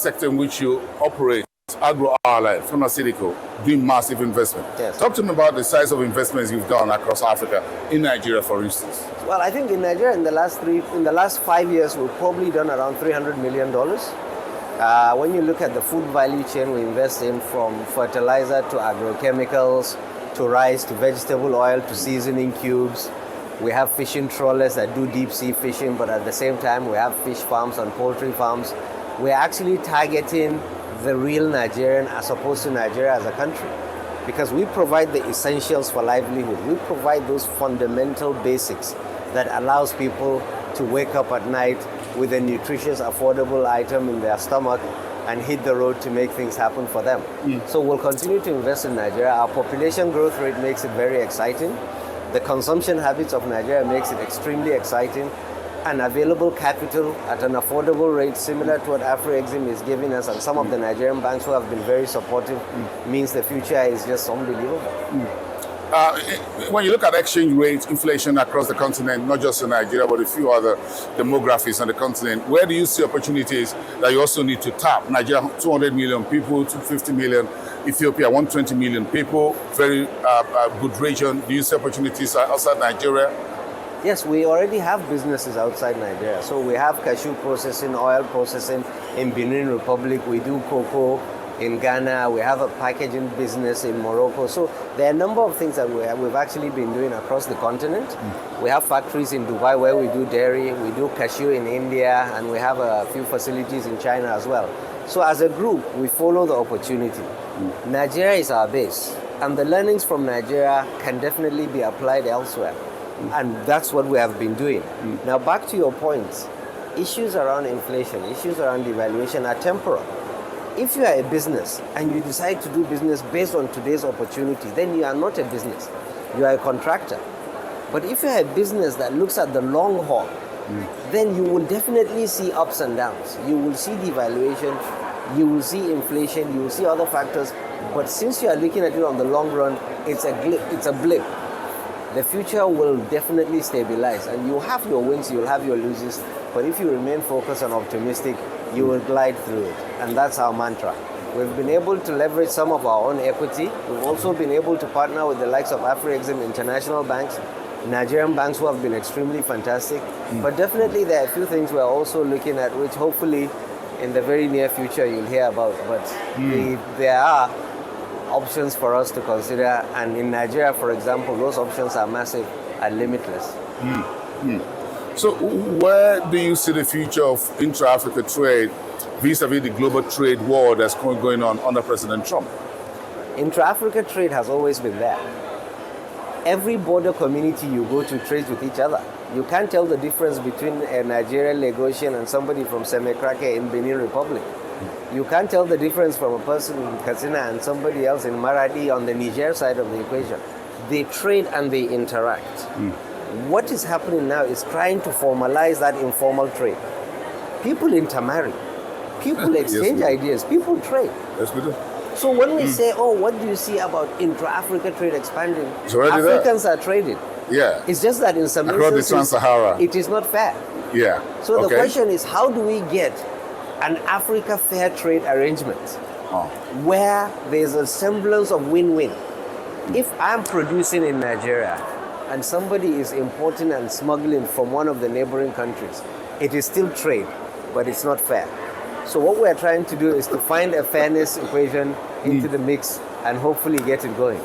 sector in which you operate, agro-allied, pharmaceutical, doing massive investment. Yes. Talk to me about the size of investments you've done across Africa, in Nigeria, for instance. Well, I think in Nigeria, in the last 5 years, we've probably done around $300 million. When you look at the food value chain, we invest in from fertilizer to agrochemicals, to rice, to vegetable oil, to seasoning cubes. We have fishing trawlers that do deep sea fishing, but at the same time, we have fish farms and poultry farms. We're actually targeting the real Nigerian as opposed to Nigeria as a country, because we provide the essentials for livelihood. We provide those fundamental basics that allows people to wake up at night with a nutritious, affordable item in their stomach and hit the road to make things happen for them. So we'll continue to invest in Nigeria. Our population growth rate makes it very exciting. The consumption habits of Nigeria makes it extremely exciting. And available capital at an affordable rate similar to what Afro-Exim is giving us, and some of the Nigerian banks who have been very supportive, means the future is just unbelievable. When you look at exchange rates, inflation across the continent, not just in Nigeria, but a few other demographics on the continent, where do you see opportunities that you also need to tap? Nigeria, 200 million people, 250 million. Ethiopia, 120 million people, very good region. Do you see opportunities outside Nigeria? Yes, we already have businesses outside Nigeria. So we have cashew processing, oil processing in Benin Republic. We do cocoa in Ghana. We have a packaging business in Morocco. So there are a number of things that we've actually been doing across the continent. We have factories in Dubai where we do dairy. We do cashew in India, and we have a few facilities in China as well. So as a group, we follow the opportunity. Nigeria is our base, and the learnings from Nigeria can definitely be applied elsewhere. And that's what we have been doing. Now, back to your points, issues around inflation, issues around devaluation are temporal. If you are a business and you decide to do business based on today's opportunity, then you are not a business. You are a contractor. But if you are a business that looks at the long haul, then you will definitely see ups and downs. You will see devaluation, you will see inflation, you will see other factors. But since you are looking at it on the long run, it's a blip. The future will definitely stabilize, and you'll have your wins, you'll have your losses, but if you remain focused and optimistic, you will glide through it, and that's our mantra. We've been able to leverage some of our own equity. We've also been able to partner with the likes of Afro-Exim international banks, Nigerian banks who have been extremely fantastic, but definitely there are a few things we're also looking at, which hopefully in the very near future you'll hear about, but there are options for us to consider, and in Nigeria, for example, those options are massive and limitless. So where do you see the future of intra-Africa trade vis-a-vis the global trade war that's going on under President Trump? Intra-Africa trade has always been there. Every border community you go to trades with each other. You can't tell the difference between a Nigerian Lagosian and somebody from Semekrake in Benin Republic. You can't tell the difference from a person in Katsina and somebody else in Maradi on the Niger side of the equation. They trade and they interact. What is happening now is trying to formalize that informal trade. People intermarry. People exchange ideas. People trade. Yes, we do. So when we say, oh, what do you see about intra-Africa trade expanding? Africans are trading. Yeah. It's just that in some across instances, the Trans-Sahara, it is not fair. Yeah. So the question is, how do we get an Africa fair trade arrangement where there's a semblance of win-win? If I'm producing in Nigeria and somebody is importing and smuggling from one of the neighboring countries, it is still trade, but it's not fair. So what we're trying to do is to find a fairness equation into the mix and hopefully get it going.